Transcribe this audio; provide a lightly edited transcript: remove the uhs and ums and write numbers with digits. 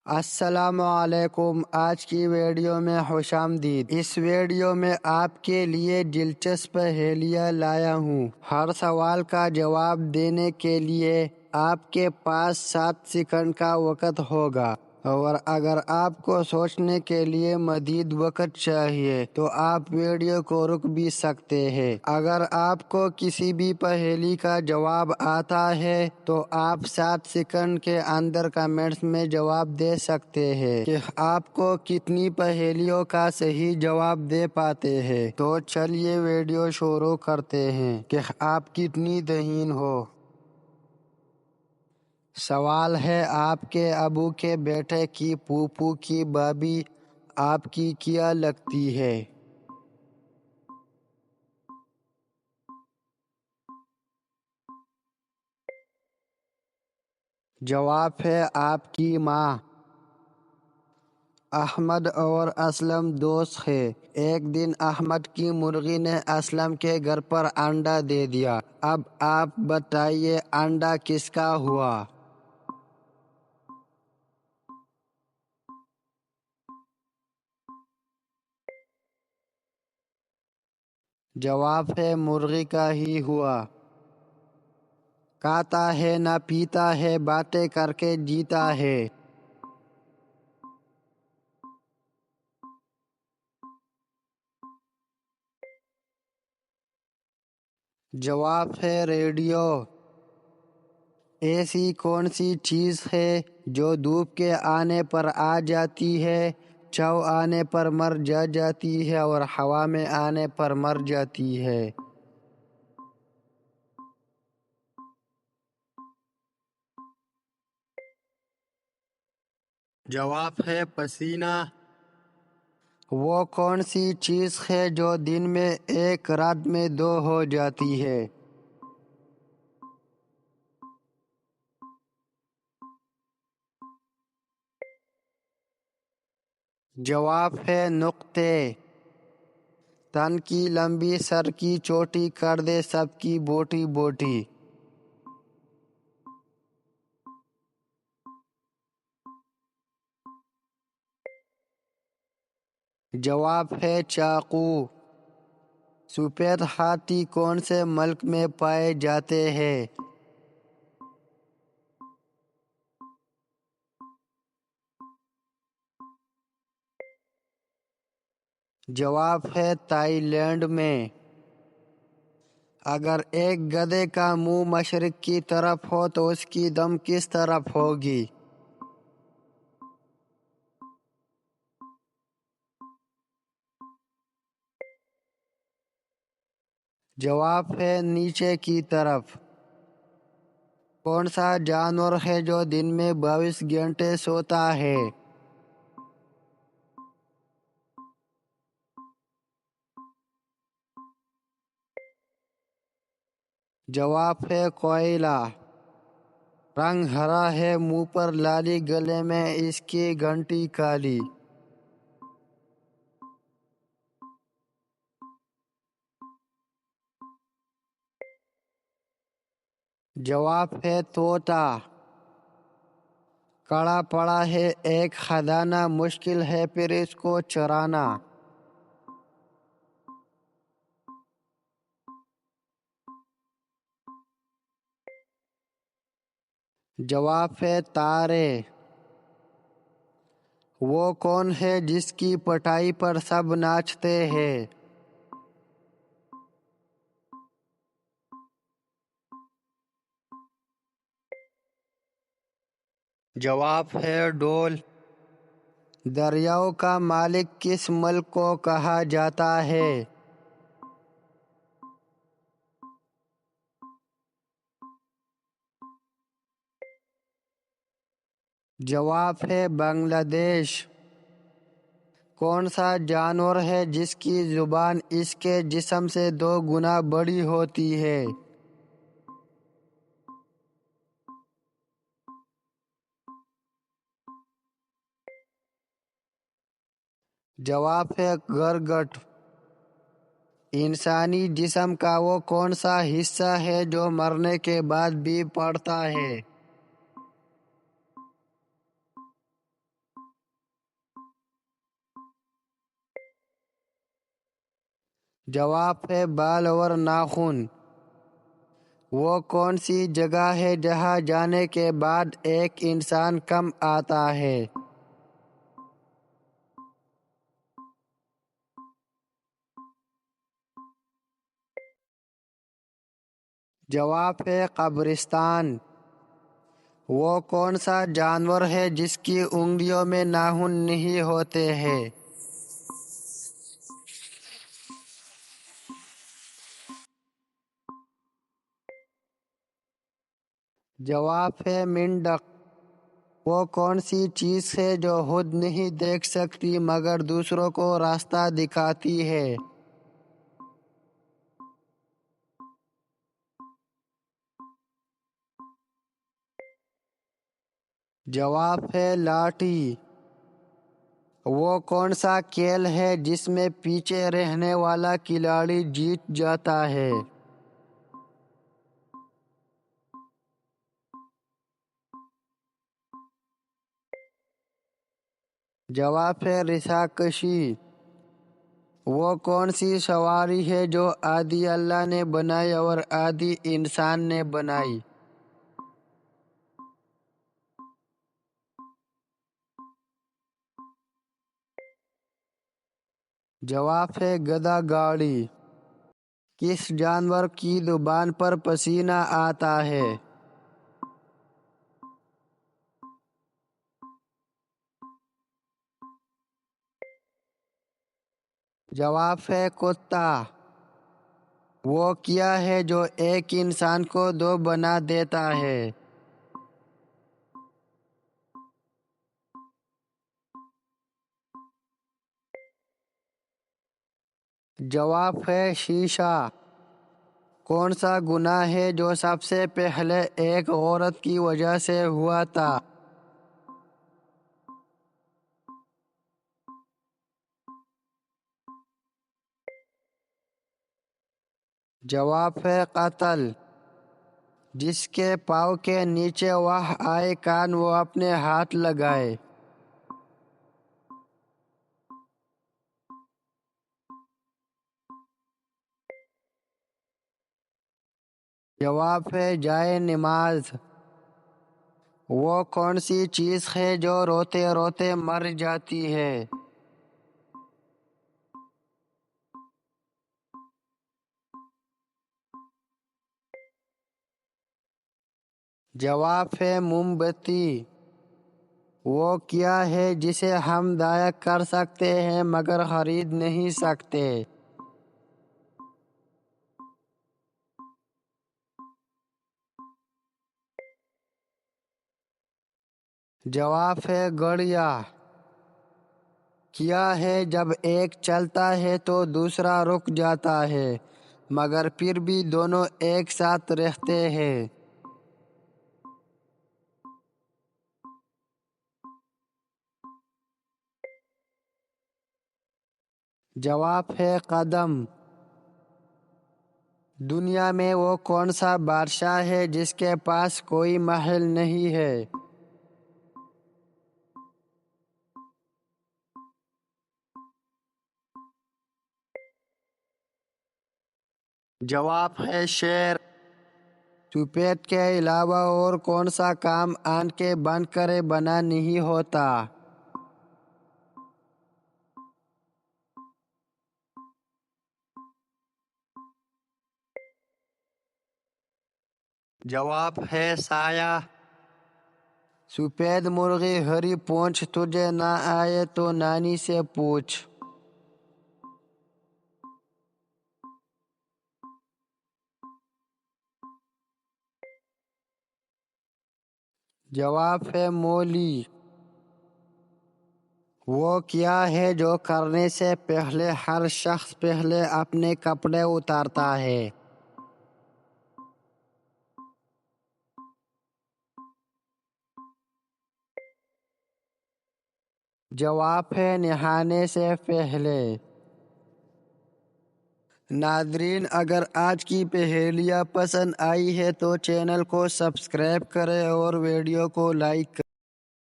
السلام علیکم۔ آج کی ویڈیو میں خوش آمدید۔ اس ویڈیو میں آپ کے لیے دلچسپ پہیلیاں لایا ہوں۔ ہر سوال کا جواب دینے کے لیے آپ کے پاس 7 سیکنڈ کا وقت ہوگا، اور اگر آپ کو سوچنے کے لیے مزید وقت چاہیے تو آپ ویڈیو کو رک بھی سکتے ہیں۔ اگر آپ کو کسی بھی پہیلی کا جواب آتا ہے تو آپ 7 سیکنڈ کے اندر کمنٹس میں جواب دے سکتے ہیں کہ آپ کو کتنی پہیلیوں کا صحیح جواب دے پاتے ہیں۔ تو چلیے ویڈیو شروع کرتے ہیں کہ آپ کتنی ذہین ہو۔ سوال ہے، آپ کے ابو کے بیٹے کی پھوپھو کی بھابی آپ کی کیا لگتی ہے؟ جواب ہے آپ کی ماں۔ احمد اور اسلم دوست ہے۔ ایک دن احمد کی مرغی نے اسلم کے گھر پر انڈا دے دیا۔ اب آپ بتائیے انڈا کس کا ہوا؟ جواب ہے مرغی کا ہی ہوا۔ کھاتا ہے نہ پیتا ہے، باتیں کر کے جیتا ہے۔ جواب ہے ریڈیو۔ ایسی کون سی چیز ہے جو دھوپ کے آنے پر آ جاتی ہے، چھاؤں آنے پر مر جاتی ہے اور ہوا میں آنے پر مر جاتی ہے؟ جواب ہے پسینہ۔ وہ کون سی چیز ہے جو دن میں ایک رات میں 2 ہو جاتی ہے؟ جواب ہے نقطے۔ تن کی لمبی سر کی چوٹی کر دے سب کی بوٹی بوٹی۔ جواب ہے چاقو۔ سفید ہاتھی کون سے ملک میں پائے جاتے ہیں؟ جواب ہے تائی لینڈ میں۔ اگر ایک گدھے کا منہ مشرق کی طرف ہو تو اس کی دم کس طرف ہوگی؟ جواب ہے نیچے کی طرف۔ کون سا جانور ہے جو دن میں 22 گھنٹے سوتا ہے؟ جواب ہے کوئلہ۔ رنگ ہرا ہے منہ پر لالی، گلے میں اس کی گھنٹی کالی۔ جواب ہے طوطا۔ کڑا پڑا ہے ایک خزانہ، مشکل ہے پھر اس کو چرانا۔ جواب ہے تارے۔ وہ کون ہے جس کی پٹائی پر سب ناچتے ہیں؟ جواب ہے ڈول۔ دریاؤں کا مالک کس ملک کو کہا جاتا ہے؟ جواب ہے بنگلہ دیش۔ کون سا جانور ہے جس کی زبان اس کے جسم سے 2 گنا بڑی ہوتی ہے؟ جواب ہے گرگٹ۔ انسانی جسم کا وہ کون سا حصہ ہے جو مرنے کے بعد بھی پڑتا ہے؟ جواب ہے بال اور ناخن۔ وہ کون سی جگہ ہے جہاں جانے کے بعد ایک انسان کم آتا ہے؟ جواب ہے قبرستان۔ وہ کون سا جانور ہے جس کی انگلیوں میں ناخن نہیں ہوتے ہیں؟ جواب ہے مینڈک۔ وہ کون سی چیز ہے جو خود نہیں دیکھ سکتی مگر دوسروں کو راستہ دکھاتی ہے؟ جواب ہے لاٹھی۔ وہ کون سا کھیل ہے جس میں پیچھے رہنے والا کھلاڑی جیت جاتا ہے؟ جواب ہے رسا کشی۔ وہ کون سی سواری ہے جو آدھی اللہ نے بنائی اور آدھی انسان نے بنائی؟ جواب ہے گدھا گاڑی۔ کس جانور کی زبان پر پسینہ آتا ہے؟ جواب ہے کتا۔ وہ کیا ہے جو ایک انسان کو دو بنا دیتا ہے؟ جواب ہے شیشہ۔ کون سا گناہ ہے جو سب سے پہلے ایک عورت کی وجہ سے ہوا تھا؟ جواب ہے قتل۔ جس کے پاؤں کے نیچے وہ آئے کان وہ اپنے ہاتھ لگائے۔ جواب ہے جائے نماز۔ وہ کون سی چیز ہے جو روتے روتے مر جاتی ہے؟ جواب ہے موم بتی۔ وہ کیا ہے جسے ہم ضائع کر سکتے ہیں مگر خرید نہیں سکتے؟ جواب ہے گڑیا۔ کیا ہے جب ایک چلتا ہے تو دوسرا رک جاتا ہے مگر پھر بھی دونوں ایک ساتھ رہتے ہیں؟ جواب ہے قدم۔ دنیا میں وہ کون سا بادشاہ ہے جس کے پاس کوئی محل نہیں ہے؟ جواب ہے شیر۔ سفید کے علاوہ اور کون سا کام آنکھیں بند کرے بنا نہیں ہوتا؟ جواب ہے سایہ۔ سفید مرغی ہری پونچھ تجھے نہ آئے تو نانی سے پوچھ۔ جواب ہے مولی۔ وہ کیا ہے جو کرنے سے پہلے ہر شخص پہلے اپنے کپڑے اتارتا ہے؟ جواب ہے نہانے سے پہلے۔ ناظرین، اگر آج کی پہیلیاں پسند آئی ہے تو چینل کو سبسکرائب کریں اور ویڈیو کو لائک کریں۔